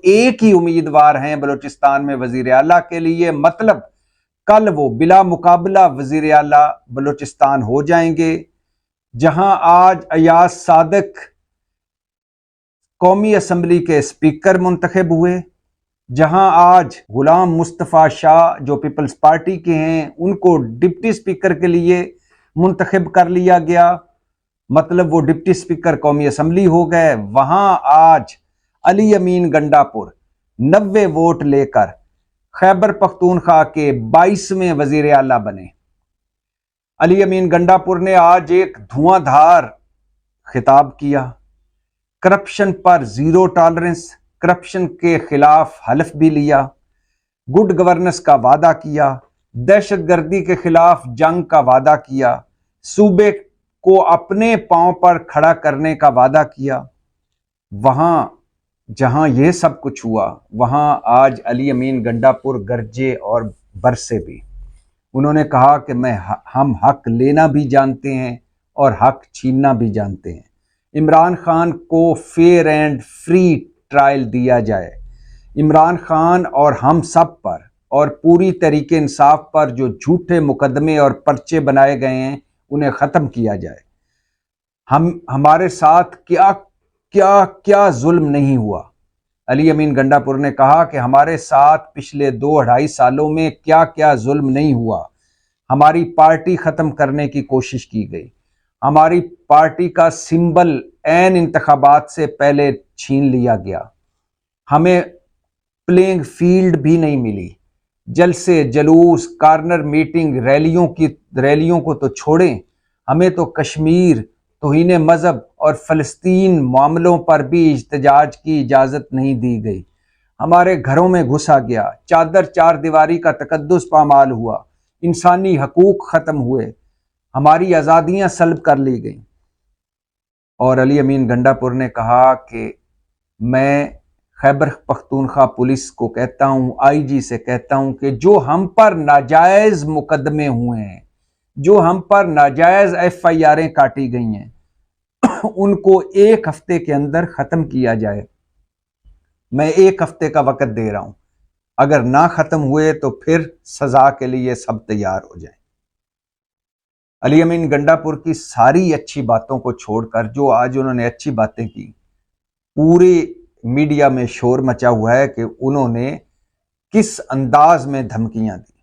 एक ही उम्मीदवार हैं बलूचिस्तान में वजीर आला के लिए, मतलब कल वो बिला मुकाबला वजीर आला बलूचिस्तान हो जाएंगे। जहां आज अयाज सादिक कौमी असम्बली के स्पीकर मुंतखब हुए, जहां आज गुलाम मुस्तफ़ा शाह जो पीपल्स पार्टी के हैं उनको डिप्टी स्पीकर के लिए मुंतखब कर लिया गया, मतलब वो डिप्टी स्पीकर कौमी असम्बली हो गए। वहां आज अली अमीन गंडापुर 90 वोट लेकर खैबर पख्तूनख्वा के 22वें वजीर आला बने। अली अमीन गंडापुर ने आज एक धुआंधार खिताब किया, करप्शन पर जीरो टॉलरेंस, करप्शन के खिलाफ हल्फ भी लिया, गुड गवर्नेंस का वादा किया, दहशतगर्दी के खिलाफ जंग का वादा किया, सूबे को अपने पांव पर खड़ा करने का वादा किया। वहां जहां यह सब कुछ हुआ, वहां आज अली अमीन गंडापुर गरजे और बरसे भी। उन्होंने कहा कि हम हक लेना भी जानते हैं और हक छीनना भी जानते हैं। इमरान खान को फेयर एंड फ्री ट्रायल दिया जाए। इमरान खान और हम सब पर और पूरी तरीके इंसाफ पर जो झूठे मुकदमे और पर्चे बनाए गए हैं उन्हें ख़त्म किया जाए। हमारे साथ क्या क्या क्या जुल्म नहीं हुआ। अली अमीन गंडापुर ने कहा कि हमारे साथ पिछले 2-2.5 सालों में क्या क्या जुल्म नहीं हुआ। हमारी पार्टी ख़त्म करने की कोशिश की गई, हमारी पार्टी का सिंबल ऐन इंतखाबात से पहले छीन लिया गया, हमें प्लेइंग फील्ड भी नहीं मिली। जलसे, जलूस, कॉर्नर मीटिंग, रैलियों को तो छोड़ें, हमें तो कश्मीर, तौहीन मजहब और फ़लस्तीन मामलों पर भी इहतजाज की इजाज़त नहीं दी गई। हमारे घरों में घुसा गया, चादर चार दीवारी का तकद्दुस पामाल हुआ, इंसानी हकूक ख़त्म हुए, हमारी आज़ादियाँ सल्ब कर ली गई। और अली अमीन गंडापुर ने कहा कि मैं खैबर पख्तूनख्वा पुलिस को कहता हूँ, आईजी से कहता हूँ कि जो हम पर नाजायज़ मुकदमे हुए हैं, जो हम पर नाजायज़ FIRें काटी गई हैं, उनको 1 हफ्ते के अंदर ख़त्म किया जाए। मैं 1 हफ्ते का वक़्त दे रहा हूँ, अगर ना ख़त्म हुए तो फिर सज़ा के लिए सब तैयार हो जाएं। अली अमीन गंडापुर की सारी अच्छी बातों को छोड़कर जो आज उन्होंने अच्छी बातें की, पूरे मीडिया में शोर मचा हुआ है कि उन्होंने किस अंदाज में धमकियां दी।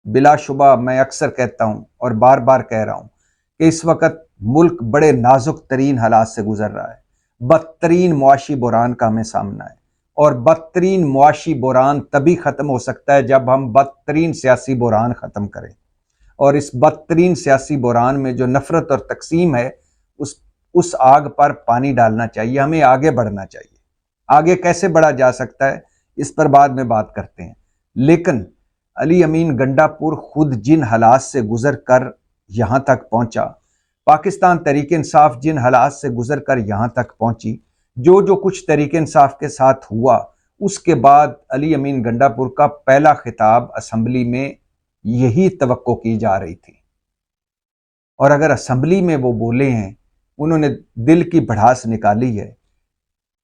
बिलाशुबा मैं अक्सर कहता हूं और बार बार कह रहा हूं कि इस वक्त मुल्क बड़े नाजुक तरीन हालात से गुजर रहा है। बदतरीन मुआशी बुरान का हमें सामना है और बदतरीन मुआशी बुरान तभी ख़त्म हो सकता है जब हम बदतरीन सियासी बुरान ख़त्म करें। और इस बदतरीन सियासी बुरान में जो नफरत और तकसीम है, उस आग पर पानी डालना चाहिए। हमें आगे बढ़ना चाहिए। आगे कैसे बढ़ा जा सकता है इस पर बाद में बात करते हैं, लेकिन अली अमीन गंडापुर खुद जिन हालात से गुजर कर यहाँ तक पहुँचा, पाकिस्तान तहरीक इंसाफ जिन हालात से गुजर कर यहाँ तक पहुँची, जो कुछ तहरीक इंसाफ के साथ हुआ, उसके बाद अली अमीन गंडापुर का पहला खिताब असम्बली में यही तवक्को की जा रही थी। और अगर असम्बली में वो बोले हैं, उन्होंने दिल की भड़ास निकाली है,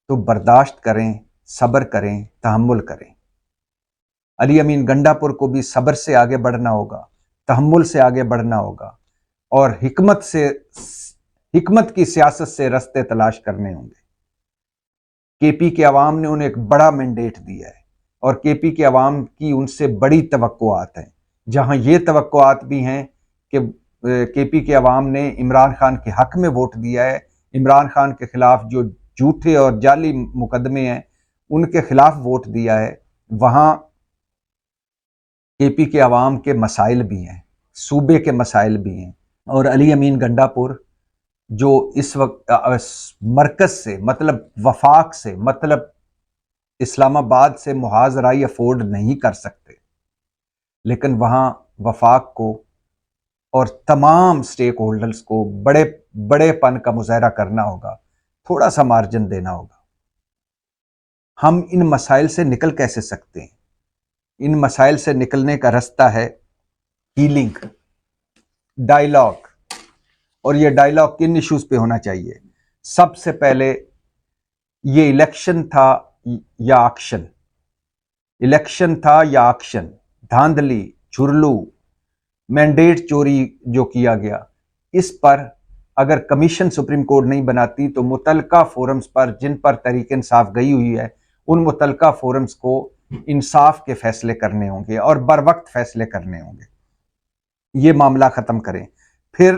तो बर्दाश्त करें, सब्र करें, तहम्मुल करें। अली अमीन गंडापुर को भी सब्र से आगे बढ़ना होगा, तहम्मुल से आगे बढ़ना होगा और हिकमत की सियासत से रास्ते तलाश करने होंगे। केपी के अवाम ने उन्हें एक बड़ा मैंडेट दिया है और केपी के अवाम की उनसे बड़ी तवक्कुआत हैं। जहां ये तवक्कुआत भी हैं कि केपी के अवाम ने इमरान खान के हक में वोट दिया है, इमरान खान के खिलाफ जो झूठे और जाली मुकदमे हैं उनके खिलाफ वोट दिया है, वहां केपी के अवाम के मसाइल भी हैं, सूबे के मसाइल भी हैं। और अली अमीन गंडापुर जो इस वक्त मरकज से मतलब वफाक से मतलब इस्लामाबाद से मुहाजराई अफोर्ड नहीं कर सकते, लेकिन वहाँ वफाक को और तमाम स्टेक होल्डर्स को बड़ेपन का मुजाहरा करना होगा, थोड़ा सा मार्जिन देना होगा। हम इन मसाइल से निकल कैसे सकते हैं? इन मसाइल से निकलने का रास्ता है हीलिंग, डायलॉग। और ये डायलॉग किन इश्यूज पे होना चाहिए? सबसे पहले ये इलेक्शन था, या एक्शन, इलेक्शन था या एक्शन, धांधली, झुरलू, मैंडेट चोरी जो किया गया, इस पर अगर कमीशन सुप्रीम कोर्ट नहीं बनाती तो मुतलका फोरम्स पर जिन पर तहरीक इंसाफ गई हुई है उन मुतलका फोरम्स को इंसाफ के फैसले करने होंगे और बर वक्त फैसले करने होंगे। ये मामला खत्म करें। फिर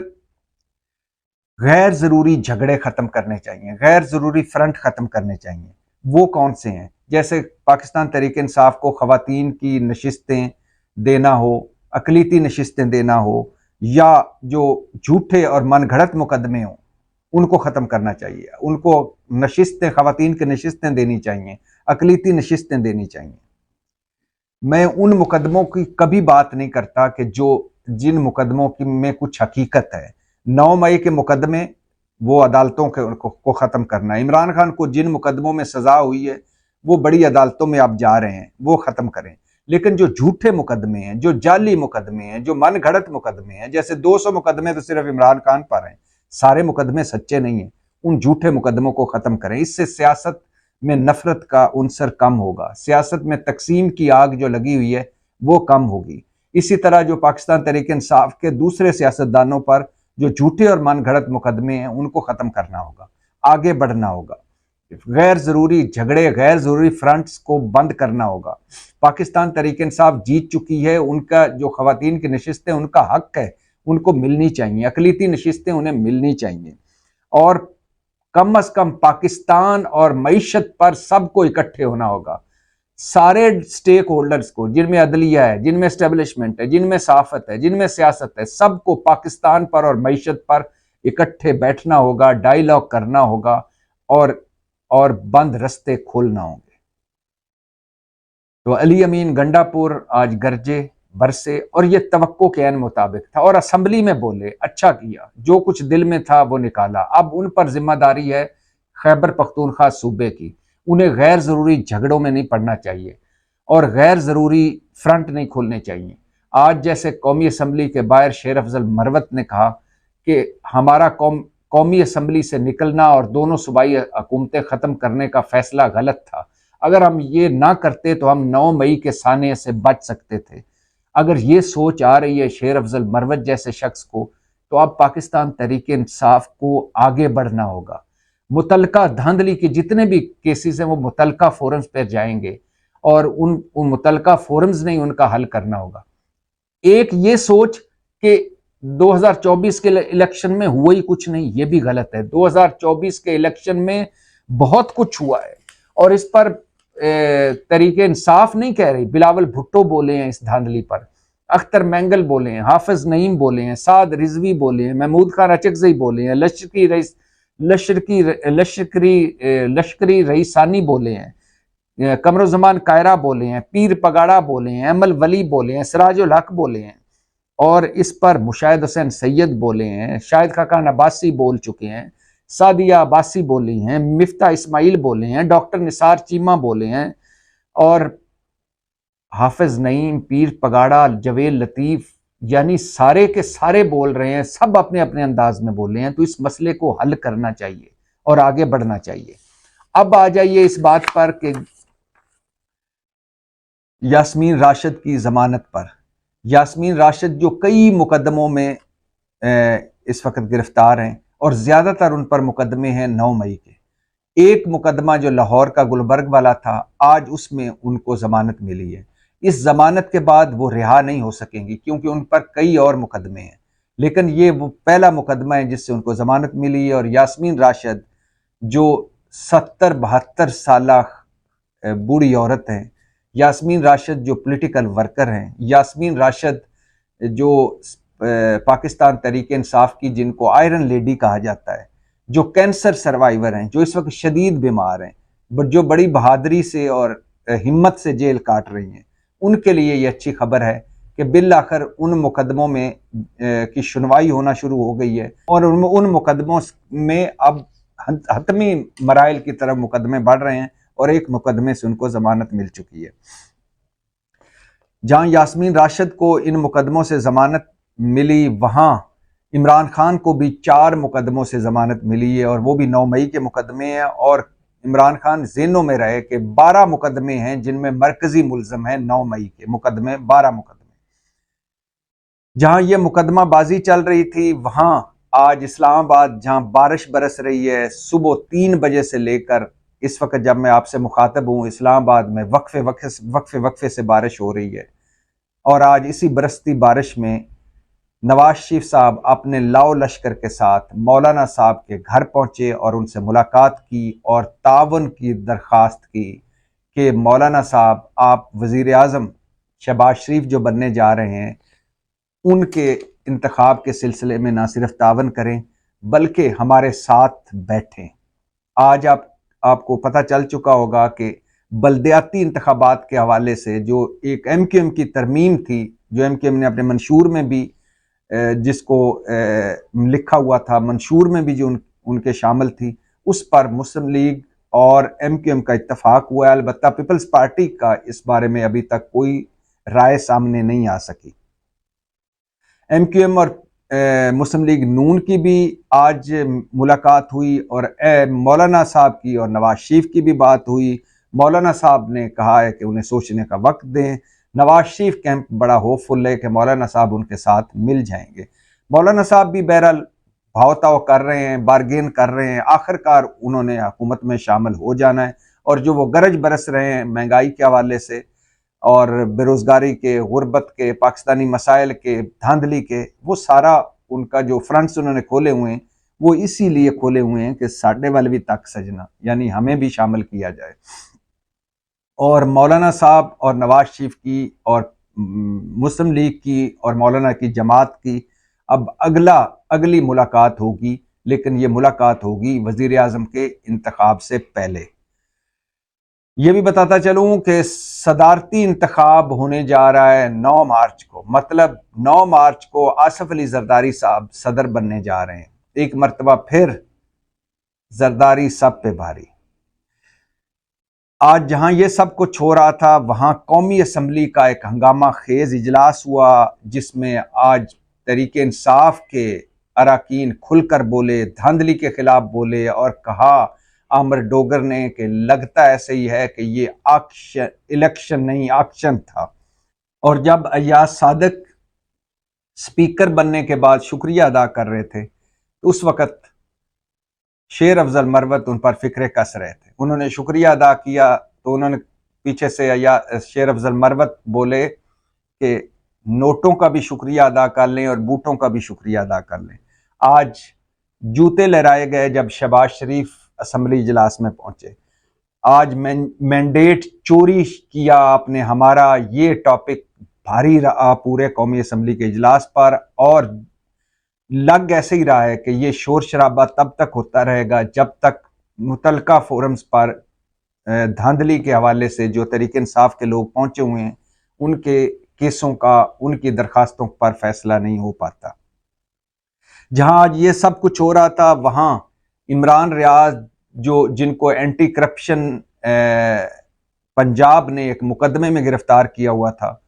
गैर जरूरी झगड़े खत्म करने चाहिए, गैर जरूरी फ्रंट खत्म करने चाहिए। वो कौन से हैं? जैसे पाकिस्तान तहरीक इंसाफ को खवातीन की नशिस्तें देना हो, अकलीती नशिस्तें देना हो, या जो झूठे और मनगढ़ंत मुकदमे हों उनको ख़त्म करना चाहिए। उनको नशिस्तें, खवातीन की नशिस्तें देनी चाहिए, अकलीती नशिस्तें देनी चाहिए। मैं उन मुकदमों की कभी बात नहीं करता कि जिन मुकदमों की में कुछ हकीकत है। 9 मई के मुकदमे वो अदालतों को ख़त्म करना है। इमरान खान को जिन मुकदमों में सज़ा हुई है वो बड़ी अदालतों में आप जा रहे हैं, वो ख़त्म करें। लेकिन जो झूठे मुकदमे हैं, जो जाली मुकदमे हैं, जो मनगढ़ंत मुकदमे हैं, जैसे 200 मुकदमे तो सिर्फ इमरान खान पर हैं, सारे मुकदमे सच्चे नहीं हैं, उन झूठे मुकदमों को ख़त्म करें। इससे सियासत में नफरत का उनसर कम होगा, सियासत में तकसीम की आग जो लगी हुई है वो कम होगी। इसी तरह जो पाकिस्तान तहरीक इंसाफ के दूसरे सियासतदानों पर जो झूठे और मनगढ़ंत मुकदमे हैं उनको ख़त्म करना होगा, आगे बढ़ना होगा। गैर जरूरी झगड़े, गैर जरूरी फ्रंट्स को बंद करना होगा। पाकिस्तान तहरीक इंसाफ जीत चुकी है, उनका जो खवातीन की नशिस्तें उनका हक है, उनको मिलनी चाहिए, अकलीती नशिस्तें उन्हें मिलनी चाहिए। और कम अज कम पाकिस्तान और मईशत पर सबको इकट्ठे होना होगा, सारे स्टेक होल्डर्स को, जिनमें अदलिया है, जिनमें एस्टेब्लिशमेंट है, जिनमें सहाफत है, जिनमें सियासत है, सबको पाकिस्तान पर और मईशत पर इकट्ठे बैठना होगा, डायलॉग करना होगा और बंद रास्ते खोलना होंगे। तो अली अमीन गंडापुर आज गरजे बरसे और ये तवक्को के ऐन मुताबिक था और असम्बली में बोले, अच्छा किया, जो कुछ दिल में था वो निकाला। अब उन पर जिम्मेदारी है खैबर पख्तूनख्वा सूबे की। उन्हें गैर जरूरी झगड़ों में नहीं पड़ना चाहिए और गैर जरूरी फ्रंट नहीं खोलने चाहिए। आज जैसे कौमी असम्बली के बाहर शेर अफजल मरवत ने कहा कि हमारा कौमी असम्बली से निकलना और दोनों सूबाई हुकूमतें ख़त्म करने का फैसला गलत था। अगर हम ये ना करते तो हम 9 मई के साने से बच सकते थे। अगर ये सोच आ रही है शेर अफजल मरवत जैसे शख्स को, तो अब पाकिस्तान तहरीक इंसाफ को आगे बढ़ना होगा। मुतलका धांधली के जितने भी केसेस हैं वो मुतलका फोरम्स पर जाएंगे और उन मुतलका फोरम्स ने उनका हल करना होगा। एक ये सोच कि 2024 के इलेक्शन में हुआ ही कुछ नहीं, ये भी गलत है। 2024 के इलेक्शन में बहुत कुछ हुआ है और इस पर तरीके इंसाफ नहीं कह रही। बिलावल भुट्टो बोले हैं इस धांधली पर, अख्तर मैंगल बोले हैं, हाफिज नईम बोले हैं, साद रिजवी बोले हैं, महमूद खान अचकजई बोले हैं, लश्करी रईसानी बोले हैं, कमरुज़्ज़मान कायरा बोले हैं, पीर पगाड़ा बोले हैं, अमल वली बोले हैं, सिराजुल हक बोले हैं और इस पर मुशाहिद हुसैन सैयद बोले हैं, शाहिद खाकान अब्बासी बोल चुके हैं, सादिया अब्बासी बोली हैं, मिफ्ता इस्माइल बोले हैं, डॉक्टर निसार चीमा बोले हैं और हाफिज नईम, पीर पगाड़ा, जवेद लतीफ़, यानी सारे के सारे बोल रहे हैं, सब अपने अपने अंदाज में बोल रहे हैं। तो इस मसले को हल करना चाहिए और आगे बढ़ना चाहिए। अब आ जाइए इस बात पर कि यास्मीन राशिद की जमानत पर। यास्मीन राशिद जो कई मुकदमों में इस वक्त गिरफ्तार हैं और ज़्यादातर उन पर मुकदमे हैं 9 मई के। एक मुकदमा जो लाहौर का गुलबर्ग वाला था, आज उसमें उनको ज़मानत मिली है। इस ज़मानत के बाद वो रिहा नहीं हो सकेंगी क्योंकि उन पर कई और मुकदमे हैं, लेकिन ये वो पहला मुकदमा है जिससे उनको ज़मानत मिली है। और यास्मीन राशिद जो 70-72 साल बूढ़ी औरत हैं, यास्मीन राशिद जो पॉलिटिकल वर्कर हैं, यास्मीन राशिद जो पाकिस्तान तहरीक इंसाफ की, जिनको आयरन लेडी कहा जाता है, जो कैंसर सर्वाइवर हैं, जो इस वक्त शदीद बीमार हैं, जो बड़ी बहादुरी से और हिम्मत से जेल काट रही हैं, उनके लिए ये अच्छी खबर है कि बिल आखिर उन मुकदमों में की सुनवाई होना शुरू हो गई है और उन मुकदमों में अब हतमी मराइल की तरफ मुकदमे बढ़ रहे हैं और एक मुकदमे से उनको जमानत मिल चुकी है। जहां यास्मीन राशिद को इन मुकदमों से जमानत मिली, वहां इमरान खान को भी 4 मुकदमों से जमानत मिली है और वो भी 9 मई के मुकदमे हैं और इमरान खान ज़हनों में रहे कि 12 मुकदमे हैं जिनमें मरकजी मुल्ज़म है 9 मई के मुकदमे, 12 मुकदमे। जहां ये मुकदमाबाजी चल रही थी वहां आज इस्लामाबाद जहां बारिश बरस रही है, सुबह 3 बजे से लेकर इस वक्त जब मैं आपसे मुखातब हूं, इस्लामाबाद में वक्फे से बारिश हो रही है। और आज इसी बरसती बारिश में नवाज शरीफ साहब अपने लाओ लश्कर के साथ मौलाना साहब के घर पहुंचे और उनसे मुलाकात की और तावन की दरख्वास्त की कि मौलाना साहब, आप वज़ीर आज़म शहबाज शरीफ जो बनने जा रहे हैं उनके इंतखाब के सिलसिले में ना सिर्फ तावन करें बल्कि हमारे साथ बैठें। आज आपको पता चल चुका होगा कि बल्दियाती इंतखाबात के हवाले से जो एक MQM की तरमीम थी, जो MQM ने अपने मंशूर में भी जिसको लिखा हुआ था, मंशूर में भी जो उनके शामिल थी, उस पर मुस्लिम लीग और MQM का इत्तफाक हुआ है। अलबत्ता पीपल्स पार्टी का इस बारे में अभी तक कोई राय सामने नहीं आ सकी। MQM और मुस्लिम लीग नून की भी आज मुलाकात हुई और मौलाना साहब की और नवाज शरीफ की भी बात हुई। मौलाना साहब ने कहा है कि उन्हें सोचने का वक्त दें। नवाज शरीफ कैंप बड़ा होपफुल है कि मौलाना साहब उनके साथ मिल जाएंगे। मौलाना साहब भी बहरहाल भाव-ताव कर रहे हैं, बार्गेन कर रहे हैं, आखिरकार उन्होंने हुकूमत में शामिल हो जाना है। और जो वो गरज बरस रहे हैं महंगाई के हवाले से और बेरोजगारी के, गुर्बत के, पाकिस्तानी मसाइल के, धांधली के, वो सारा उनका जो फ्रंट्स उन्होंने खोले हुए हैं वो इसीलिए खोले हुए हैं कि साढ़े वाले भी तक सजना, यानी हमें भी शामिल किया जाए। और मौलाना साहब और नवाज शरीफ की और मुस्लिम लीग की और मौलाना की जमात की अब अगली मुलाकात होगी, लेकिन ये मुलाकात होगी वजीर आज़म के इंतखाब से पहले। ये भी बताता चलूं कि सदारती इंतखाब होने जा रहा है 9 मार्च को, मतलब 9 मार्च को आसिफ अली जरदारी साहब सदर बनने जा रहे हैं। एक मरतबा फिर जरदारी सब पे भारी। आज जहां ये सब कुछ हो रहा था वहां कौमी असम्बली का एक हंगामा खेज इजलास हुआ, जिसमें आज तहरीक इंसाफ के अरकान खुलकर बोले, धांधली के खिलाफ बोले और कहा आमिर डोगर ने कि लगता ऐसे ही है कि ये इलेक्शन नहीं एक्शन था। और जब अय्याज सादिक स्पीकर बनने के बाद शुक्रिया अदा कर रहे थे तो उस वक़्त शेर अफजल मरवत उन पर फिक्रे कस रहे थे। उन्होंने शुक्रिया अदा किया तो उन्होंने पीछे से शेर अफजल मरवत बोले कि नोटों का भी शुक्रिया अदा कर लें और बूटों का भी शुक्रिया अदा कर लें। आज जूते लहराए गए जब शहबाज शरीफ असम्बली इजलास में पहुंचे। आज मैंडेट चोरी किया आपने, हमारा ये टॉपिक भारी रहा पूरे कौमी असम्बली के इजलास पर। और लग ऐसे ही रहा है कि ये शोर शराबा तब तक होता रहेगा जब तक मुतलका फोरम्स पर धांधली के हवाले से जो तहरीक इंसाफ के लोग पहुंचे हुए हैं उनके केसों का, उनकी दरखास्तों पर फैसला नहीं हो पाता। जहां आज ये सब कुछ हो रहा था वहां इमरान रियाज जिनको एंटी करप्शन पंजाब ने एक मुकदमे में गिरफ्तार किया हुआ था,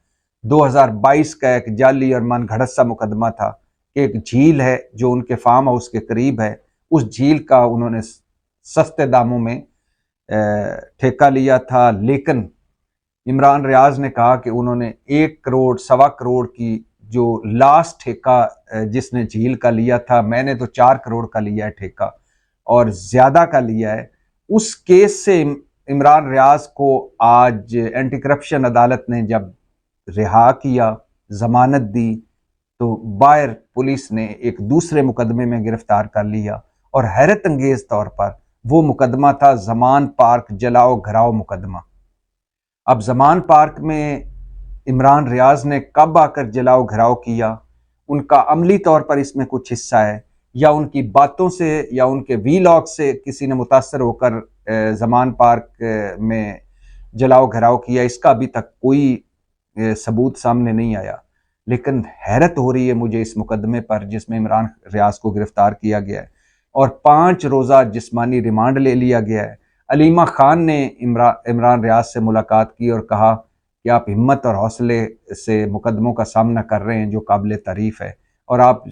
2022 का एक जाली और मनगढ़ंत सा मुकदमा था कि एक झील है जो उनके फार्म हाउस के करीब है, उस झील का उन्होंने सस्ते दामों में ठेका लिया था। लेकिन इमरान रियाज ने कहा कि उन्होंने 1 करोड़ सवा करोड़ की जो लास्ट ठेका जिसने झील का लिया था, मैंने तो 4 करोड़ का लिया है ठेका और ज्यादा का लिया है। उस केस से इमरान रियाज को आज एंटी करप्शन अदालत ने जब रिहा किया, जमानत दी, तो बाहर पुलिस ने एक दूसरे मुकदमे में गिरफ्तार कर लिया। और हैरत अंगेज तौर पर वो मुकदमा था जमान पार्क जलाओ घराओ मुकदमा। अब जमान पार्क में इमरान रियाज ने कब आकर जलाओ घराओ किया, उनका अमली तौर पर इसमें कुछ हिस्सा है या उनकी बातों से या उनके वीलॉग से किसी ने मुतासर होकर जमान पार्क में जलाओ घराओ किया, इसका अभी तक कोई सबूत सामने नहीं आया। लेकिन हैरत हो रही है मुझे इस मुकदमे पर जिसमें इमरान रियाज को गिरफ्तार किया गया है और 5 रोज़ा जिस्मानी रिमांड ले लिया गया है। अलीमा खान ने इमरान रियाज से मुलाकात की और कहा कि आप हिम्मत और हौसले से मुकदमों का सामना कर रहे हैं जो काबिल तारीफ है और आप